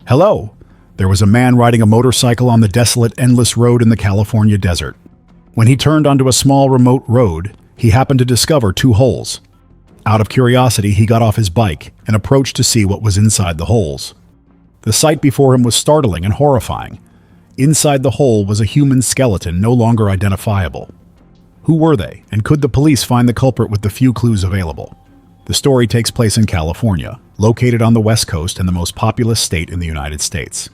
Hello! There was a man riding a motorcycle on the desolate, endless road in the California desert. When he turned onto a small, remote road, he happened to discover two holes. Out of curiosity, he got off his bike and approached to see what was inside the holes. The sight before him was startling and horrifying. Inside the hole was a human skeleton no longer identifiable. Who were they, and could the police find the culprit with the few clues available? The story takes place in California, located on the West Coast and the most populous state in the United States.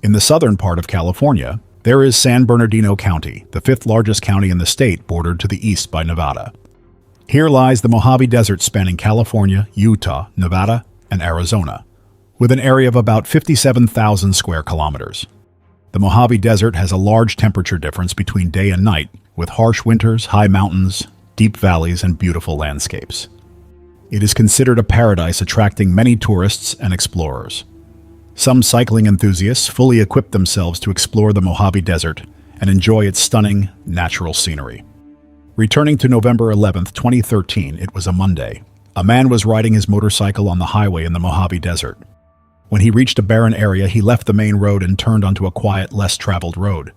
In the southern part of California, there is San Bernardino County, the fifth largest county in the state, bordered to the east by Nevada. Here lies the Mojave Desert spanning California, Utah, Nevada, and Arizona, with an area of about 57,000 square kilometers. The Mojave Desert has a large temperature difference between day and night, with harsh winters, high mountains, deep valleys, and beautiful landscapes. It is considered a paradise attracting many tourists and explorers. Some cycling enthusiasts fully equip themselves to explore the Mojave Desert and enjoy its stunning, natural scenery. Returning to November 11, 2013, it was a Monday. A man was riding his motorcycle on the highway in the Mojave Desert. When he reached a barren area, he left the main road and turned onto a quiet, less traveled road.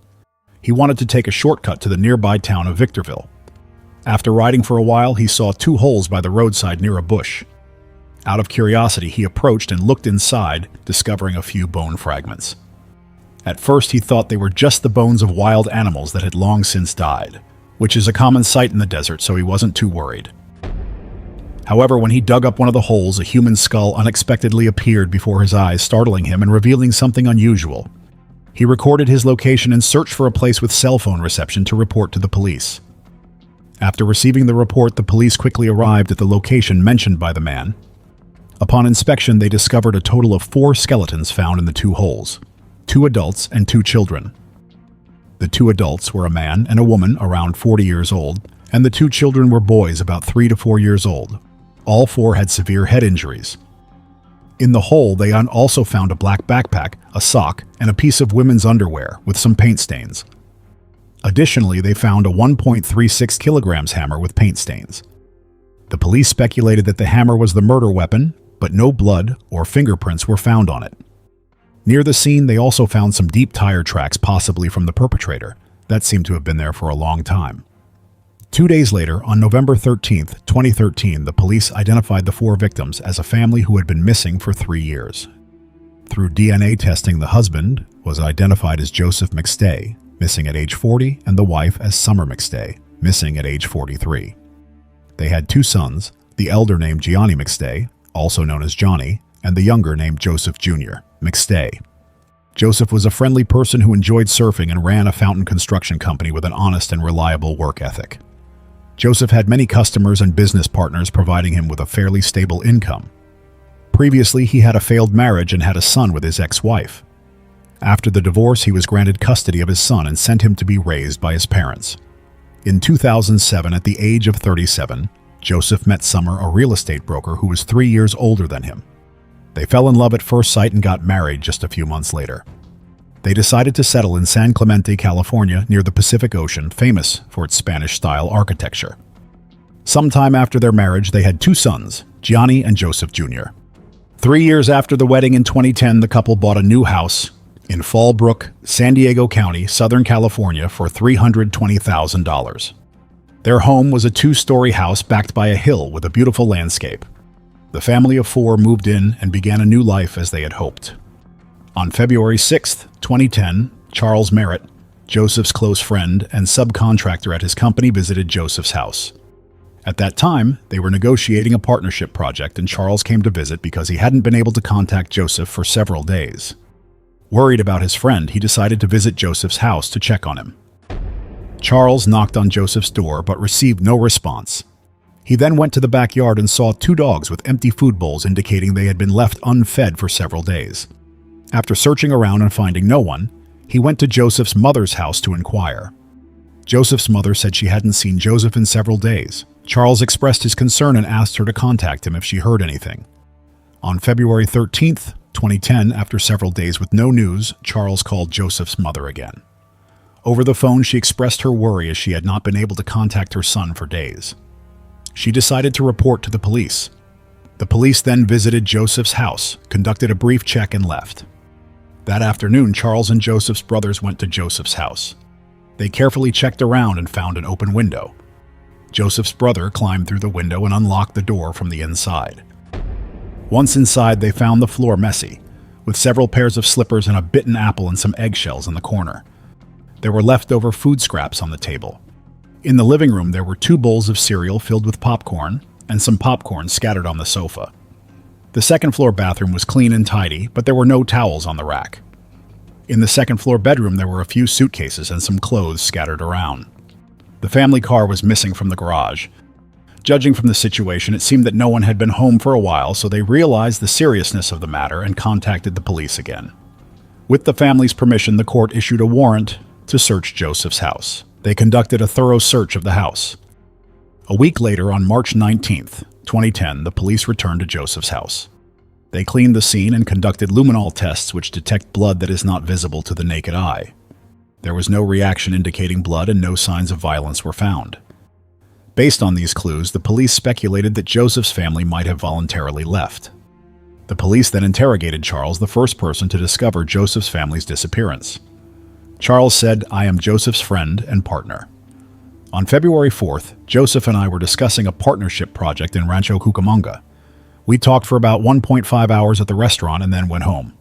He wanted to take a shortcut to the nearby town of Victorville. After riding for a while, he saw two holes by the roadside near a bush. Out of curiosity, he approached and looked inside, discovering a few bone fragments. At first, he thought they were just the bones of wild animals that had long since died, which is a common sight in the desert, so he wasn't too worried. However, when he dug up one of the holes, a human skull unexpectedly appeared before his eyes, startling him and revealing something unusual. He recorded his location and searched for a place with cell phone reception to report to the police. After receiving the report, the police quickly arrived at the location mentioned by the man. Upon inspection, they discovered a total of 4 skeletons found in the two holes, 2 adults and 2 children. The 2 adults were a man and a woman around 40 years old, and the 2 children were boys about 3 to 4 years old. All 4 had severe head injuries. In the hole, they also found a black backpack, a sock, and a piece of women's underwear with some paint stains. Additionally, they found a 1.36 kilograms hammer with paint stains. The police speculated that the hammer was the murder weapon, but no blood or fingerprints were found on it. Near the scene, they also found some deep tire tracks, possibly from the perpetrator. That seemed to have been there for a long time. 2 days later, on November 13, 2013, the police identified the 4 victims as a family who had been missing for 3 years. Through DNA testing, the husband was identified as Joseph McStay, missing at age 40, and the wife as Summer McStay, missing at age 43. They had 2 sons, the elder named Yatani McStay, also known as Johnny, and the younger named Joseph Jr. McStay. Joseph was a friendly person who enjoyed surfing and ran a fountain construction company with an honest and reliable work ethic. Joseph had many customers and business partners, providing him with a fairly stable income. Previously, he had a failed marriage and had a son with his ex-wife. After the divorce, he was granted custody of his son and sent him to be raised by his parents. In 2007, at the age of 37, Joseph met Summer, a real estate broker who was 3 years older than him. They fell in love at first sight and got married just a few months later. They decided to settle in San Clemente, California, near the Pacific Ocean, famous for its Spanish-style architecture. Sometime after their marriage, they had 2 sons, Johnny and Joseph Jr. 3 years after the wedding in 2010, the couple bought a new house in Fallbrook, San Diego County, Southern California, for $320,000. Their home was a 2-story house backed by a hill with a beautiful landscape. The family of 4 moved in and began a new life as they had hoped. On February 6, 2010, Charles Merritt, Joseph's close friend and subcontractor at his company, visited Joseph's house. At that time, they were negotiating a partnership project, and Charles came to visit because he hadn't been able to contact Joseph for several days. Worried about his friend, he decided to visit Joseph's house to check on him. Charles knocked on Joseph's door but received no response. He then went to the backyard and saw 2 dogs with empty food bowls, indicating they had been left unfed for several days. After searching around and finding no one, he went to Joseph's mother's house to inquire. Joseph's mother said she hadn't seen Joseph in several days. Charles expressed his concern and asked her to contact him if she heard anything. On February 13, 2010, after several days with no news, Charles called Joseph's mother again. Over the phone, she expressed her worry as she had not been able to contact her son for days. She decided to report to the police. The police then visited Joseph's house, conducted a brief check, and left. That afternoon, Charles and Joseph's brothers went to Joseph's house. They carefully checked around and found an open window. Joseph's brother climbed through the window and unlocked the door from the inside. Once inside, they found the floor messy, with several pairs of slippers and a bitten apple and some eggshells in the corner. There were leftover food scraps on the table. In the living room, there were 2 bowls of cereal filled with popcorn and some popcorn scattered on the sofa. The second-floor bathroom was clean and tidy, but there were no towels on the rack. In the second-floor bedroom, there were a few suitcases and some clothes scattered around. The family car was missing from the garage. Judging from the situation, it seemed that no one had been home for a while, so they realized the seriousness of the matter and contacted the police again. With the family's permission, the court issued a warrant to search Joseph's house. They conducted a thorough search of the house. A week later, on March 19th, 2010, the police returned to Joseph's house. They cleaned the scene and conducted luminol tests which detect blood that is not visible to the naked eye. There was no reaction indicating blood and no signs of violence were found. Based on these clues, the police speculated that Joseph's family might have voluntarily left. The police then interrogated Charles, the first person to discover Joseph's family's disappearance. Charles said, "I am Joseph's friend and partner." On February 4th, Joseph and I were discussing a partnership project in Rancho Cucamonga. We talked for about 1.5 hours at the restaurant and then went home.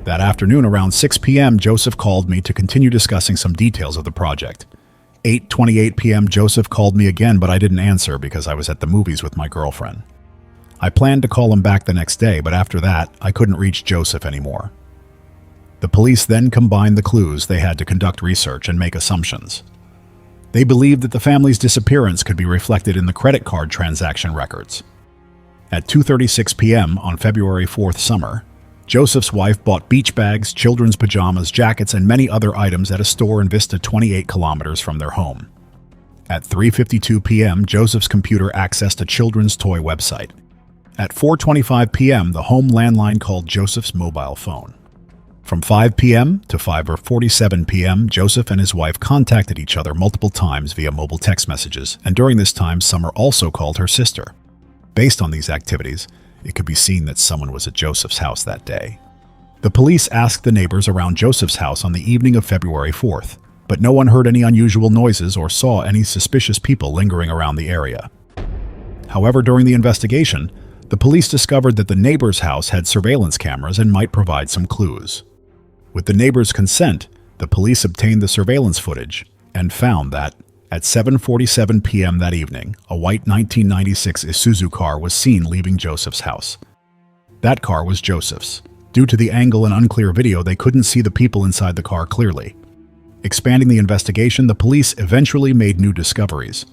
That afternoon, around 6 p.m., Joseph called me to continue discussing some details of the project. 8:28 p.m., Joseph called me again, but I didn't answer because I was at the movies with my girlfriend. I planned to call him back the next day, but after that, I couldn't reach Joseph anymore. The police then combined the clues they had to conduct research and make assumptions. They believed that the family's disappearance could be reflected in the credit card transaction records. At 2:36 p.m. on February 4th summer, Joseph's wife bought beach bags, children's pajamas, jackets, and many other items at a store in Vista 28 kilometers from their home. At 3:52 p.m., Joseph's computer accessed a children's toy website. At 4:25 p.m., the home landline called Joseph's mobile phone. From 5 p.m. to 5:47 p.m., Joseph and his wife contacted each other multiple times via mobile text messages, and during this time, Summer also called her sister. Based on these activities, it could be seen that someone was at Joseph's house that day. The police asked the neighbors around Joseph's house on the evening of February 4th, but no one heard any unusual noises or saw any suspicious people lingering around the area. However, during the investigation, the police discovered that the neighbor's house had surveillance cameras and might provide some clues. With the neighbor's consent, the police obtained the surveillance footage and found that, at 7:47 p.m. that evening, a white 1996 Isuzu car was seen leaving Joseph's house. That car was Joseph's. Due to the angle and unclear video, they couldn't see the people inside the car clearly. Expanding the investigation, the police eventually made new discoveries.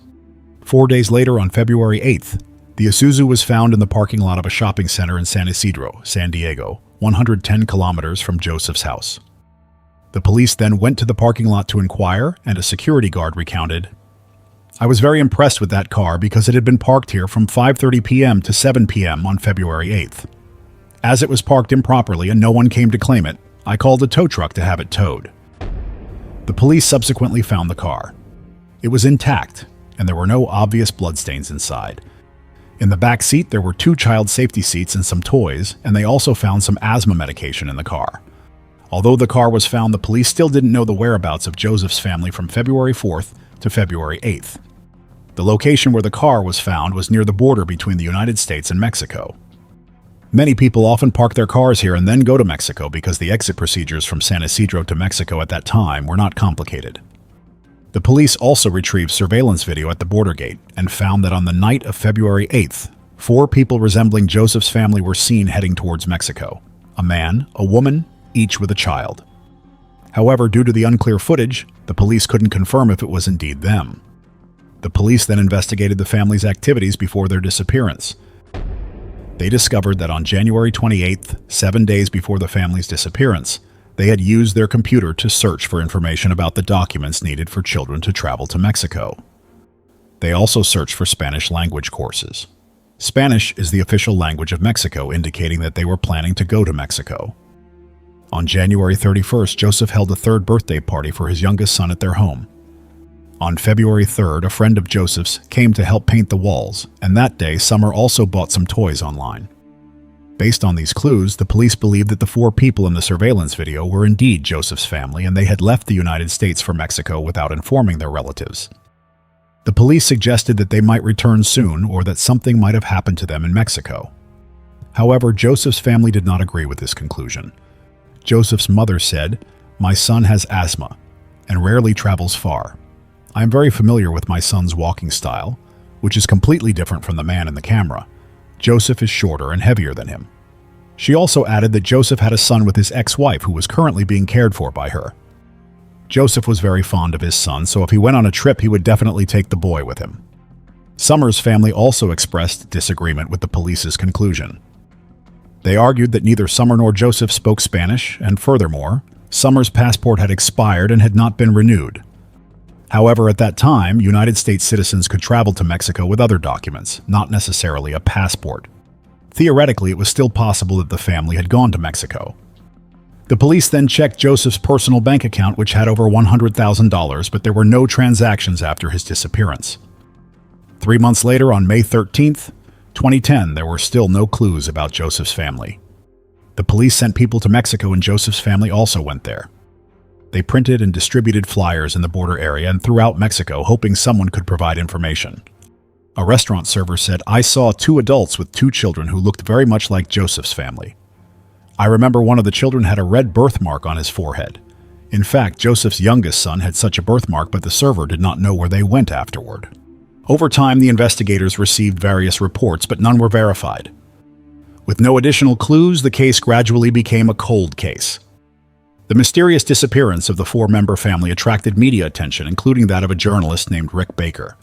4 days later, on February 8th, the Isuzu was found in the parking lot of a shopping center in San Isidro, San Diego, 110 kilometers from Joseph's house. The police then went to the parking lot to inquire, and a security guard recounted, "I was very impressed with that car because it had been parked here from 5:30 p.m. to 7 p.m. on February 8th. As it was parked improperly and no one came to claim it, I called a tow truck to have it towed." The police subsequently found the car. It was intact, and there were no obvious bloodstains inside. In the back seat, there were 2 child safety seats and some toys, and they also found some asthma medication in the car. Although the car was found, the police still didn't know the whereabouts of Joseph's family from February 4th to February 8th. The location where the car was found was near the border between the United States and Mexico. Many people often park their cars here and then go to Mexico because the exit procedures from San Isidro to Mexico at that time were not complicated. The police also retrieved surveillance video at the border gate and found that on the night of February 8th, 4 people resembling Joseph's family were seen heading towards Mexico. A man, a woman, each with a child. However, due to the unclear footage, the police couldn't confirm if it was indeed them. The police then investigated the family's activities before their disappearance. They discovered that on January 28th, 7 days before the family's disappearance, they had used their computer to search for information about the documents needed for children to travel to Mexico. They also searched for Spanish language courses. Spanish is the official language of Mexico, indicating that they were planning to go to Mexico. On January 31st, Joseph held a 3rd birthday party for his youngest son at their home. On February 3rd, a friend of Joseph's came to help paint the walls, and that day, Summer also bought some toys online. Based on these clues, the police believed that the 4 people in the surveillance video were indeed Joseph's family, and they had left the United States for Mexico without informing their relatives. The police suggested that they might return soon or that something might have happened to them in Mexico. However, Joseph's family did not agree with this conclusion. Joseph's mother said, "My son has asthma and rarely travels far. I am very familiar with my son's walking style, which is completely different from the man in the camera. Joseph is shorter and heavier than him." She also added that Joseph had a son with his ex-wife who was currently being cared for by her. Joseph was very fond of his son, so if he went on a trip, he would definitely take the boy with him. Summer's family also expressed disagreement with the police's conclusion. They argued that neither Summer nor Joseph spoke Spanish, and furthermore, Summer's passport had expired and had not been renewed. However, at that time, United States citizens could travel to Mexico with other documents, not necessarily a passport. Theoretically, it was still possible that the family had gone to Mexico. The police then checked Joseph's personal bank account, which had over $100,000, but there were no transactions after his disappearance. 3 months later, on May 13th, 2010, there were still no clues about Joseph's family. The police sent people to Mexico, and Joseph's family also went there. They printed and distributed flyers in the border area and throughout Mexico, hoping someone could provide information. A restaurant server said, "I saw 2 adults with 2 children who looked very much like Joseph's family. I remember one of the children had a red birthmark on his forehead. In fact, Joseph's youngest son had such a birthmark, but the server did not know where they went afterward." Over time, the investigators received various reports, but none were verified. With no additional clues, the case gradually became a cold case. The mysterious disappearance of the 4-member family attracted media attention, including that of a journalist named Rick Baker.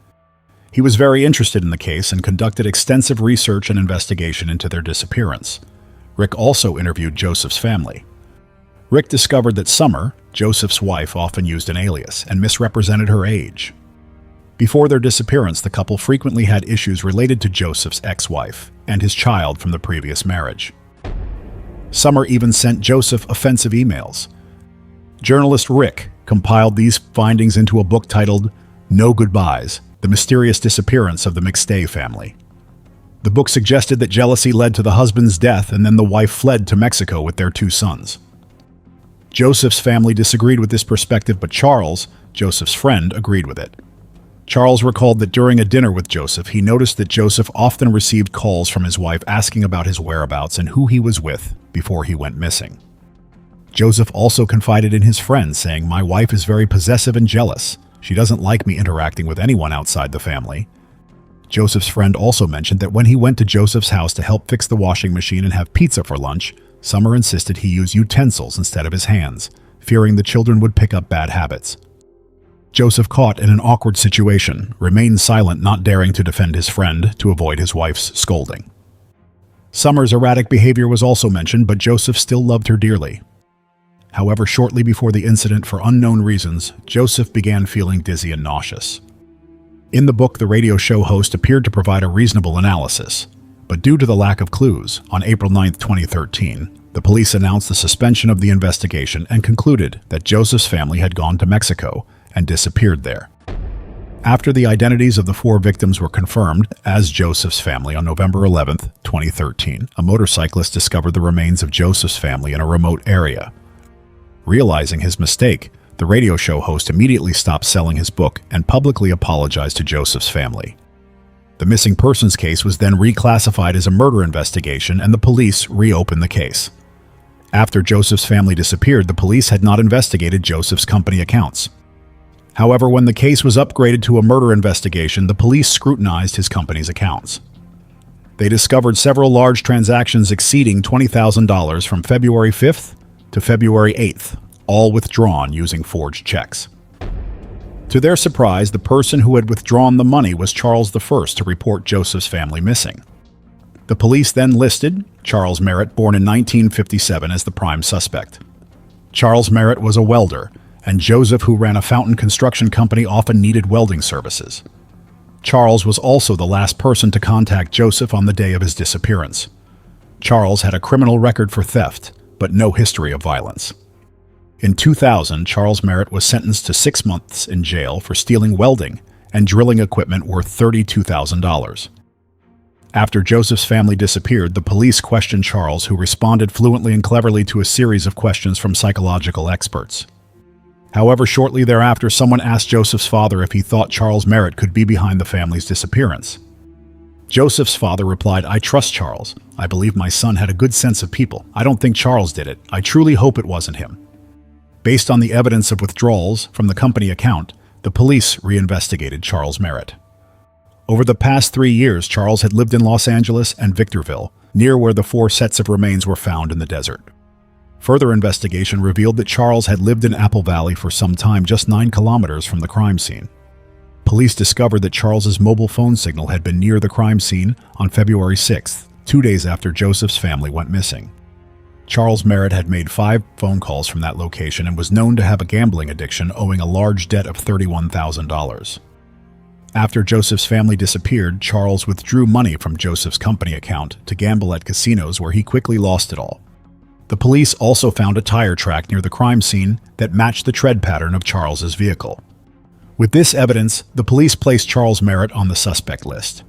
He was very interested in the case and conducted extensive research and investigation into their disappearance. Rick also interviewed Joseph's family. Rick discovered that Summer, Joseph's wife, often used an alias and misrepresented her age. Before their disappearance, the couple frequently had issues related to Joseph's ex-wife and his child from the previous marriage. Summer even sent Joseph offensive emails. Journalist Rick compiled these findings into a book titled No Goodbyes: The Mysterious Disappearance of the McStay Family. The book suggested that jealousy led to the husband's death, and then the wife fled to Mexico with their 2 sons. Joseph's family disagreed with this perspective, but Charles, Joseph's friend, agreed with it. Charles recalled that during a dinner with Joseph, he noticed that Joseph often received calls from his wife asking about his whereabouts and who he was with before he went missing. Joseph also confided in his friend, saying, "My wife is very possessive and jealous. She doesn't like me interacting with anyone outside the family." Joseph's friend also mentioned that when he went to Joseph's house to help fix the washing machine and have pizza for lunch, Summer insisted he use utensils instead of his hands, fearing the children would pick up bad habits. Joseph, caught in an awkward situation, remained silent, not daring to defend his friend to avoid his wife's scolding. Summer's erratic behavior was also mentioned, but Joseph still loved her dearly. However, shortly before the incident, for unknown reasons, Joseph began feeling dizzy and nauseous. In the book, the radio show host appeared to provide a reasonable analysis, but due to the lack of clues, on April 9, 2013, the police announced the suspension of the investigation and concluded that Joseph's family had gone to Mexico and disappeared there. After the identities of the 4 victims were confirmed as Joseph's family on November 11, 2013, a motorcyclist discovered the remains of Joseph's family in a remote area. Realizing his mistake, the radio show host immediately stopped selling his book and publicly apologized to Joseph's family. The missing persons case was then reclassified as a murder investigation, and the police reopened the case. After Joseph's family disappeared, the police had not investigated Joseph's company accounts. However, when the case was upgraded to a murder investigation, the police scrutinized his company's accounts. They discovered several large transactions exceeding $20,000 from February 5th to February 8th, all withdrawn using forged checks. To their surprise, the person who had withdrawn the money was Charles I to report Joseph's family missing. The police then listed Charles Merritt, born in 1957, as the prime suspect. Charles Merritt was a welder, and Joseph, who ran a fountain construction company, often needed welding services. Charles was also the last person to contact Joseph on the day of his disappearance. Charles had a criminal record for theft, but no history of violence. In 2000, Charles Merritt was sentenced to 6 months in jail for stealing welding and drilling equipment worth $32,000. After Joseph's family disappeared, the police questioned Charles, who responded fluently and cleverly to a series of questions from psychological experts. However, shortly thereafter, someone asked Joseph's father if he thought Charles Merritt could be behind the family's disappearance. Joseph's father replied, "I trust Charles. I believe my son had a good sense of people. I don't think Charles did it. I truly hope it wasn't him." Based on the evidence of withdrawals from the company account, the police reinvestigated Charles Merritt. Over the past 3 years, Charles had lived in Los Angeles and Victorville, near where the 4 sets of remains were found in the desert. Further investigation revealed that Charles had lived in Apple Valley for some time, just 9 kilometers from the crime scene. Police discovered that Charles's mobile phone signal had been near the crime scene on February 6th, 2 days after Joseph's family went missing. Charles Merritt had made 5 phone calls from that location and was known to have a gambling addiction, owing a large debt of $31,000. After Joseph's family disappeared, Charles withdrew money from Joseph's company account to gamble at casinos, where he quickly lost it all. The police also found a tire track near the crime scene that matched the tread pattern of Charles's vehicle. With this evidence, the police placed Charles Merritt on the suspect list.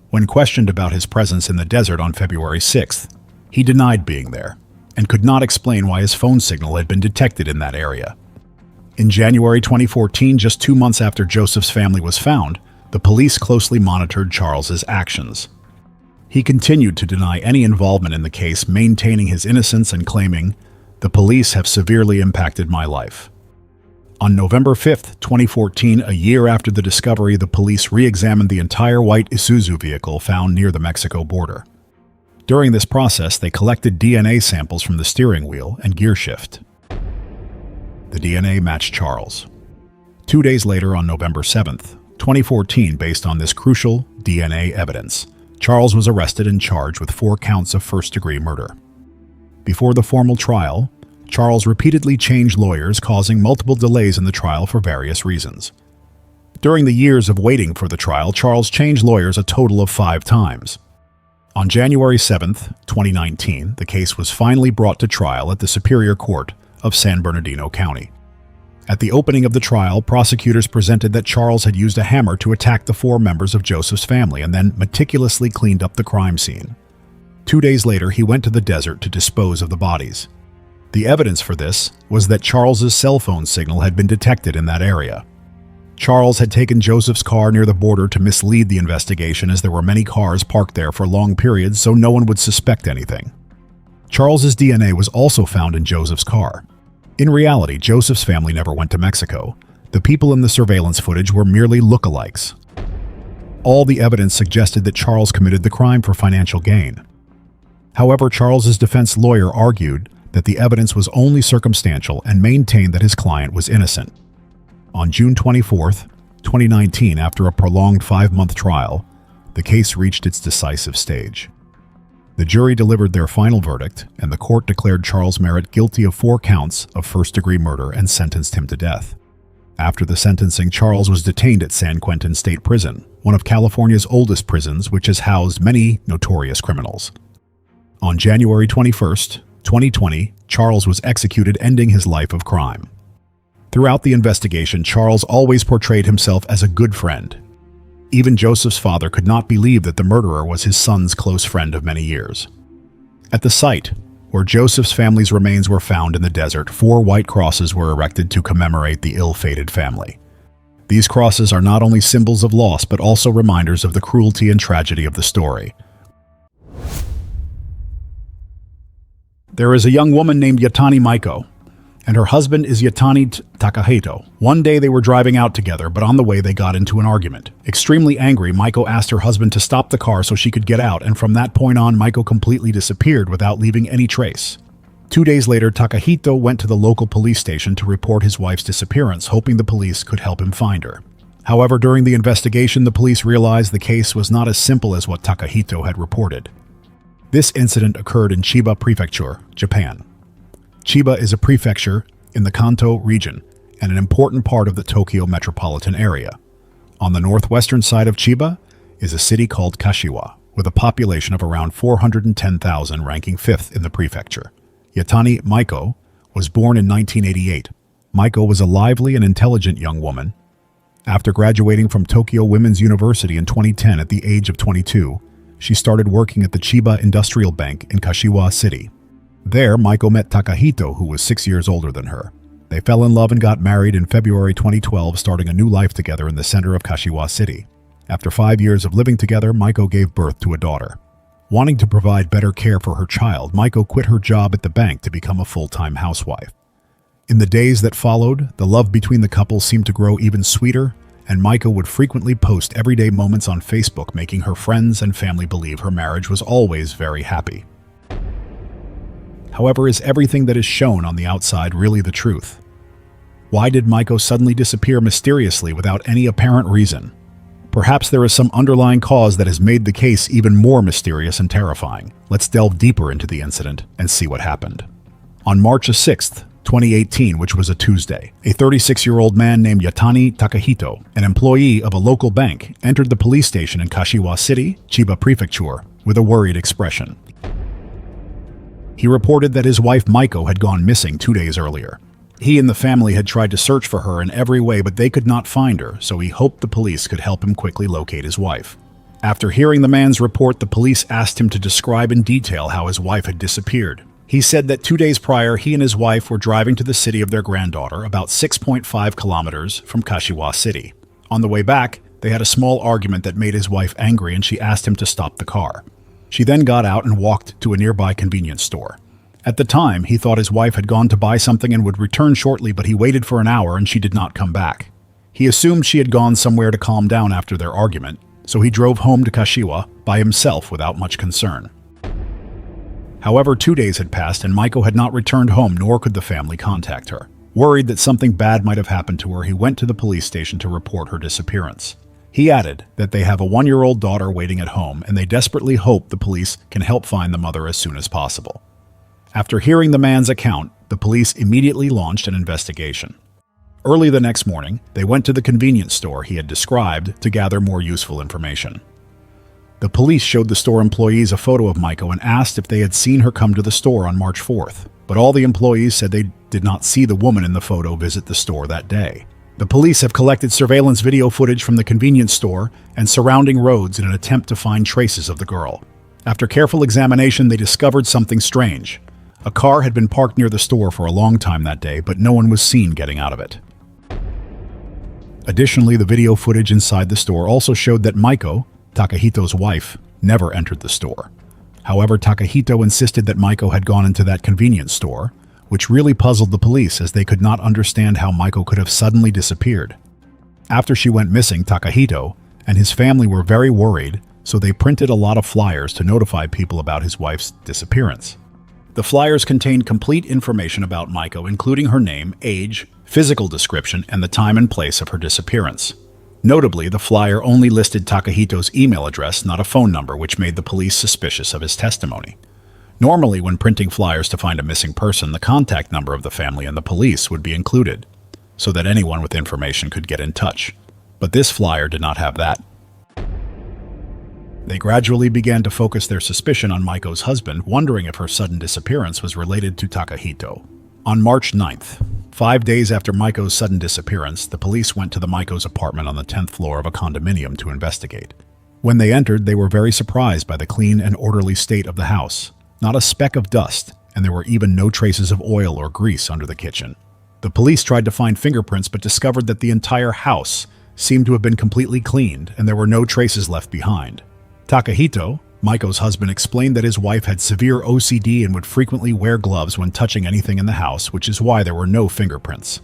When questioned about his presence in the desert on February 6th, he denied being there and could not explain why his phone signal had been detected in that area. In January 2014, just 2 months after Joseph's family was found, the police closely monitored Charles's actions. He continued to deny any involvement in the case, maintaining his innocence and claiming, "The police have severely impacted my life." On November 5th, 2014, a year after the discovery, the police re-examined the entire white Isuzu vehicle found near the Mexico border. During this process, they collected DNA samples from the steering wheel and gear shift. The DNA matched Charles. 2 days later, on November 7th, 2014, based on this crucial DNA evidence, Charles was arrested and charged with 4 counts of first-degree murder. Before the formal trial, Charles repeatedly changed lawyers, causing multiple delays in the trial for various reasons. During the years of waiting for the trial, Charles changed lawyers a total of 5 times. On January 7th, 2019, the case was finally brought to trial at the Superior Court of San Bernardino County. At the opening of the trial, prosecutors presented that Charles had used a hammer to attack the 4 members of Joseph's family and then meticulously cleaned up the crime scene. 2 days later, he went to the desert to dispose of the bodies. The evidence for this was that Charles's cell phone signal had been detected in that area. Charles had taken Joseph's car near the border to mislead the investigation, as there were many cars parked there for long periods, so no one would suspect anything. Charles's DNA was also found in Joseph's car. In reality, Joseph's family never went to Mexico. The people in the surveillance footage were merely lookalikes. All the evidence suggested that Charles committed the crime for financial gain. However, Charles's defense lawyer argued that the evidence was only circumstantial and maintained that his client was innocent. On June 24, 2019, after a prolonged 5-month trial, the case reached its decisive stage. The jury delivered their final verdict, and the court declared Charles Merritt guilty of 4 counts of first-degree murder and sentenced him to death. After the sentencing, Charles was detained at San Quentin State Prison, one of California's oldest prisons, which has housed many notorious criminals. On January 21, 2020, Charles was executed, ending his life of crime. Throughout the investigation, Charles always portrayed himself as a good friend. Even Joseph's father could not believe that the murderer was his son's close friend of many years. At the site where Joseph's family's remains were found in the desert, 4 white crosses were erected to commemorate the ill-fated family. These crosses are not only symbols of loss, but also reminders of the cruelty and tragedy of the story. There is a young woman named Yatani Maiko, and her husband is Yatani Takahito. One day they were driving out together, but on the way they got into an argument. Extremely angry, Maiko asked her husband to stop the car so she could get out, and from that point on, Maiko completely disappeared without leaving any trace. 2 days later, Takahito went to the local police station to report his wife's disappearance, hoping the police could help him find her. However, during the investigation, the police realized the case was not as simple as what Takahito had reported. This incident occurred in Chiba Prefecture, Japan. Chiba is a prefecture in the Kanto region and an important part of the Tokyo metropolitan area. On the northwestern side of Chiba is a city called Kashiwa, with a population of around 410,000, ranking 5th in the prefecture. Yatani Maiko was born in 1988. Maiko was a lively and intelligent young woman. After graduating from Tokyo Women's University in 2010 at the age of 22, she started working at the Chiba Industrial Bank in Kashiwa City. There, Maiko met Takahito, who was 6 years older than her. They fell in love and got married in February 2012, starting a new life together in the center of Kashiwa City. After 5 years of living together, Maiko gave birth to a daughter. Wanting to provide better care for her child, Maiko quit her job at the bank to become a full-time housewife. In the days that followed, the love between the couple seemed to grow even sweeter, and Maiko would frequently post everyday moments on Facebook, making her friends and family believe her marriage was always very happy. However, is everything that is shown on the outside really the truth? Why did Maiko suddenly disappear mysteriously without any apparent reason? Perhaps there is some underlying cause that has made the case even more mysterious and terrifying. Let's delve deeper into the incident and see what happened. On March 6th, 2018, which was a Tuesday, a 36-year-old man named Yatani Takahito, an employee of a local bank, entered the police station in Kashiwa City, Chiba Prefecture, with a worried expression. He reported that his wife Maiko had gone missing 2 days earlier. He and the family had tried to search for her in every way, but they could not find her, so he hoped the police could help him quickly locate his wife. After hearing the man's report, the police asked him to describe in detail how his wife had disappeared. He said that 2 days prior, he and his wife were driving to the city of their granddaughter, about 6.5 kilometers from Kashiwa City. On the way back, they had a small argument that made his wife angry, and she asked him to stop the car. She then got out and walked to a nearby convenience store. At the time, he thought his wife had gone to buy something and would return shortly, but he waited for an hour and she did not come back. He assumed she had gone somewhere to calm down after their argument, so he drove home to Kashiwa by himself without much concern. However, 2 days had passed and Maiko had not returned home, nor could the family contact her. Worried that something bad might have happened to her, he went to the police station to report her disappearance. He added that they have a 1-year-old daughter waiting at home, and they desperately hope the police can help find the mother as soon as possible. After hearing the man's account, the police immediately launched an investigation. Early the next morning, they went to the convenience store he had described to gather more useful information. The police showed the store employees a photo of Maiko and asked if they had seen her come to the store on March 4th, but all the employees said they did not see the woman in the photo visit the store that day. The police have collected surveillance video footage from the convenience store and surrounding roads in an attempt to find traces of the girl. After careful examination, they discovered something strange. A car had been parked near the store for a long time that day, but no one was seen getting out of it. Additionally, the video footage inside the store also showed that Maiko, Takahito's wife, never entered the store. However, Takahito insisted that Maiko had gone into that convenience store, which really puzzled the police as they could not understand how Maiko could have suddenly disappeared. After she went missing, Takahito and his family were very worried, so they printed a lot of flyers to notify people about his wife's disappearance. The flyers contained complete information about Maiko, including her name, age, physical description, and the time and place of her disappearance. Notably, the flyer only listed Takahito's email address, not a phone number, which made the police suspicious of his testimony. Normally, when printing flyers to find a missing person, the contact number of the family and the police would be included, so that anyone with information could get in touch. But this flyer did not have that. They gradually began to focus their suspicion on Maiko's husband, wondering if her sudden disappearance was related to Takahito. On March 9th, 5 days after Maiko's sudden disappearance, the police went to the Maiko's apartment on the 10th floor of a condominium to investigate. When they entered, they were very surprised by the clean and orderly state of the house. Not a speck of dust, and there were even no traces of oil or grease under the kitchen. The police tried to find fingerprints but discovered that the entire house seemed to have been completely cleaned and there were no traces left behind. Takahito, Maiko's husband, explained that his wife had severe OCD and would frequently wear gloves when touching anything in the house, which is why there were no fingerprints.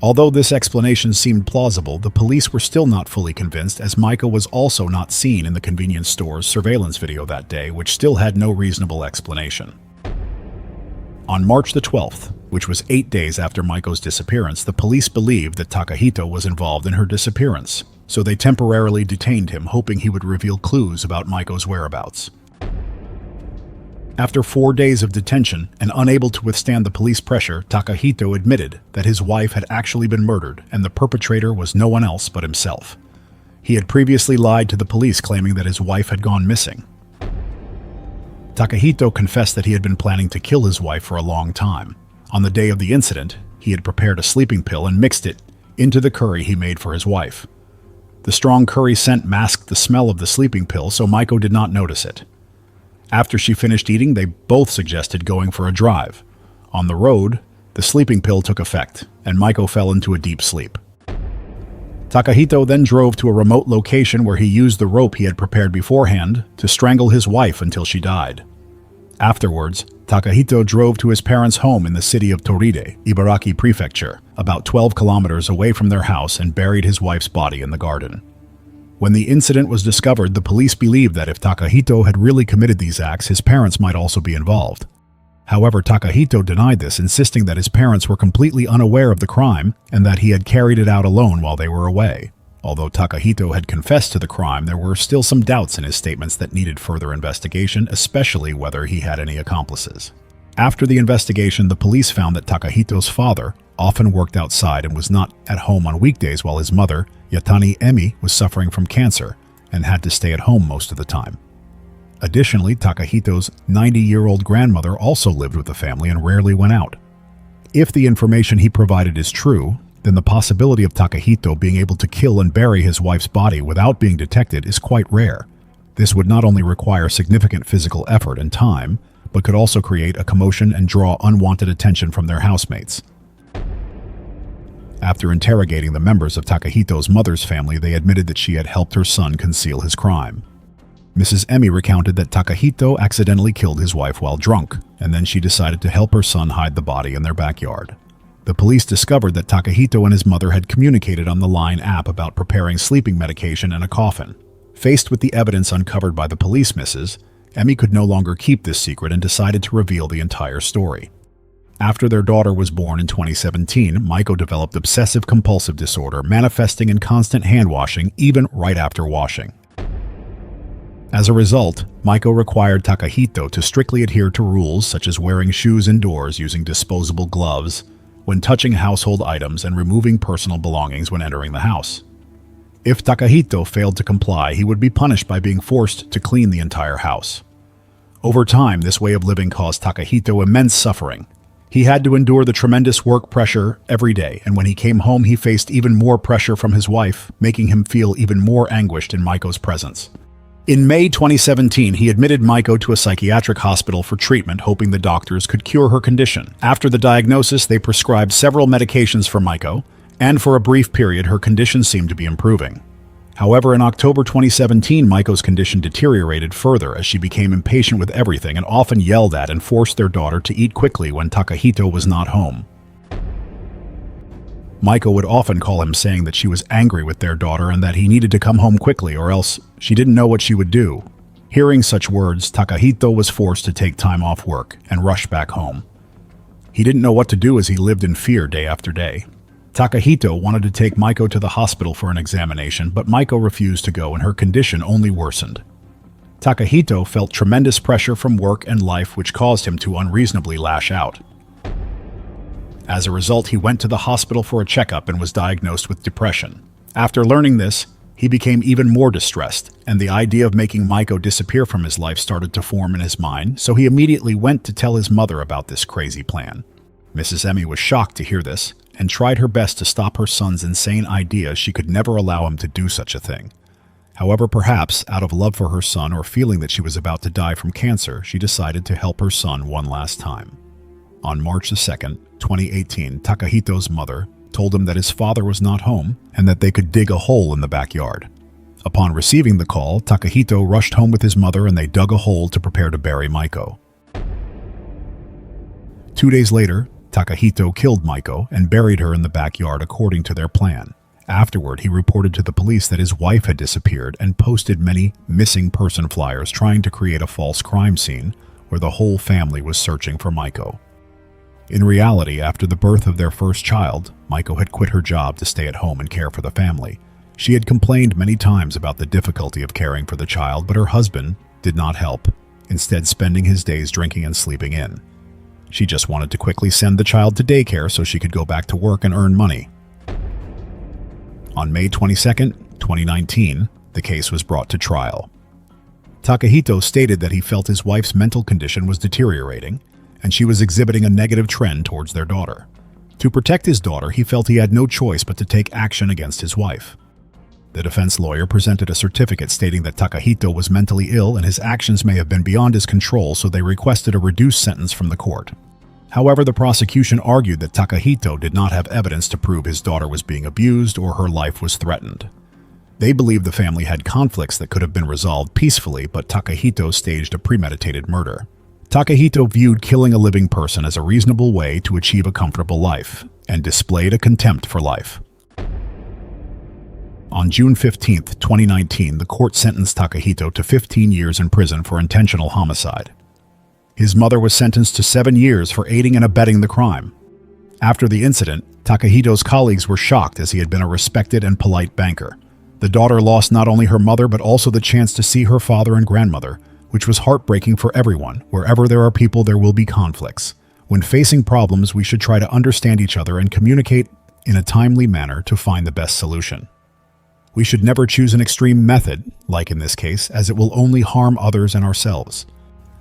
Although this explanation seemed plausible, the police were still not fully convinced, as Maiko was also not seen in the convenience store's surveillance video that day, which still had no reasonable explanation. On March the 12th, which was 8 days after Maiko's disappearance, the police believed that Takahito was involved in her disappearance, so they temporarily detained him, hoping he would reveal clues about Maiko's whereabouts. After 4 days of detention and unable to withstand the police pressure, Takahito admitted that his wife had actually been murdered and the perpetrator was no one else but himself. He had previously lied to the police, claiming that his wife had gone missing. Takahito confessed that he had been planning to kill his wife for a long time. On the day of the incident, he had prepared a sleeping pill and mixed it into the curry he made for his wife. The strong curry scent masked the smell of the sleeping pill, so Maiko did not notice it. After she finished eating, they both suggested going for a drive. On the road, the sleeping pill took effect, and Maiko fell into a deep sleep. Takahito then drove to a remote location where he used the rope he had prepared beforehand to strangle his wife until she died. Afterwards, Takahito drove to his parents' home in the city of Toride, Ibaraki Prefecture, about 12 kilometers away from their house, and buried his wife's body in the garden. When the incident was discovered, the police believed that if Takahito had really committed these acts, his parents might also be involved. However, Takahito denied this, insisting that his parents were completely unaware of the crime and that he had carried it out alone while they were away. Although Takahito had confessed to the crime, there were still some doubts in his statements that needed further investigation, especially whether he had any accomplices. After the investigation, the police found that Takahito's father often worked outside and was not at home on weekdays, while his mother, Yatani Emi, was suffering from cancer and had to stay at home most of the time. Additionally, Takahito's 90-year-old grandmother also lived with the family and rarely went out. If the information he provided is true, then the possibility of Takahito being able to kill and bury his wife's body without being detected is quite rare. This would not only require significant physical effort and time, but could also create a commotion and draw unwanted attention from their housemates. After interrogating the members of Takahito's mother's family, they admitted that she had helped her son conceal his crime. Mrs. Emi recounted that Takahito accidentally killed his wife while drunk, and then she decided to help her son hide the body in their backyard. The police discovered that Takahito and his mother had communicated on the Line app about preparing sleeping medication in a coffin. Faced with the evidence uncovered by the police, Mrs. Emi could no longer keep this secret and decided to reveal the entire story. After their daughter was born in 2017, Maiko developed obsessive-compulsive disorder, manifesting in constant hand-washing, even right after washing. As a result, Maiko required Takahito to strictly adhere to rules such as wearing shoes indoors, using disposable gloves when touching household items, and removing personal belongings when entering the house. If Takahito failed to comply, he would be punished by being forced to clean the entire house. Over time, this way of living caused Takahito immense suffering. He had to endure the tremendous work pressure every day, and when he came home, he faced even more pressure from his wife, making him feel even more anguished in Maiko's presence. In May 2017, he admitted Maiko to a psychiatric hospital for treatment, hoping the doctors could cure her condition. After the diagnosis, they prescribed several medications for Maiko, and for a brief period, her condition seemed to be improving. However, in October 2017, Maiko's condition deteriorated further as she became impatient with everything and often yelled at and forced their daughter to eat quickly when Takahito was not home. Maiko would often call him, saying that she was angry with their daughter and that he needed to come home quickly or else she didn't know what she would do. Hearing such words, Takahito was forced to take time off work and rush back home. He didn't know what to do as he lived in fear day after day. Takahito wanted to take Maiko to the hospital for an examination, but Maiko refused to go and her condition only worsened. Takahito felt tremendous pressure from work and life, which caused him to unreasonably lash out. As a result, he went to the hospital for a checkup and was diagnosed with depression. After learning this, he became even more distressed, and the idea of making Maiko disappear from his life started to form in his mind, so he immediately went to tell his mother about this crazy plan. Mrs. Emi was shocked to hear this, and tried her best to stop her son's insane idea. She could never allow him to do such a thing. However, perhaps out of love for her son or feeling that she was about to die from cancer, she decided to help her son one last time. On March 2nd, 2018, Takahito's mother told him that his father was not home and that they could dig a hole in the backyard. Upon receiving the call, Takahito rushed home with his mother and they dug a hole to prepare to bury Maiko. 2 days later, Takahito killed Maiko and buried her in the backyard according to their plan. Afterward, he reported to the police that his wife had disappeared and posted many missing person flyers trying to create a false crime scene where the whole family was searching for Maiko. In reality, after the birth of their first child, Maiko had quit her job to stay at home and care for the family. She had complained many times about the difficulty of caring for the child, but her husband did not help, instead spending his days drinking and sleeping in. She just wanted to quickly send the child to daycare so she could go back to work and earn money. On May 22, 2019, the case was brought to trial. Takahito stated that he felt his wife's mental condition was deteriorating, and she was exhibiting a negative trend towards their daughter. To protect his daughter, he felt he had no choice but to take action against his wife. The defense lawyer presented a certificate stating that Takahito was mentally ill and his actions may have been beyond his control, so they requested a reduced sentence from the court. However, the prosecution argued that Takahito did not have evidence to prove his daughter was being abused or her life was threatened. They believed the family had conflicts that could have been resolved peacefully, but Takahito staged a premeditated murder. Takahito viewed killing a living person as a reasonable way to achieve a comfortable life, and displayed a contempt for life. On June 15, 2019, the court sentenced Takahito to 15 years in prison for intentional homicide. His mother was sentenced to 7 years for aiding and abetting the crime. After the incident, Takahito's colleagues were shocked as he had been a respected and polite banker. The daughter lost not only her mother but also the chance to see her father and grandmother, which was heartbreaking for everyone. Wherever there are people, there will be conflicts. When facing problems, we should try to understand each other and communicate in a timely manner to find the best solution. We should never choose an extreme method, like in this case, as it will only harm others and ourselves.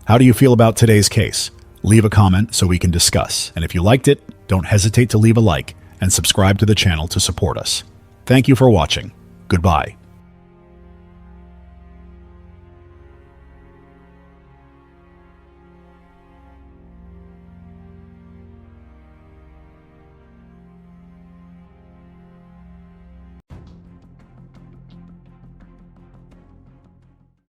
How do you feel about today's case? Leave a comment so we can discuss. And if you liked it, don't hesitate to leave a like and subscribe to the channel to support us. Thank you for watching. Goodbye.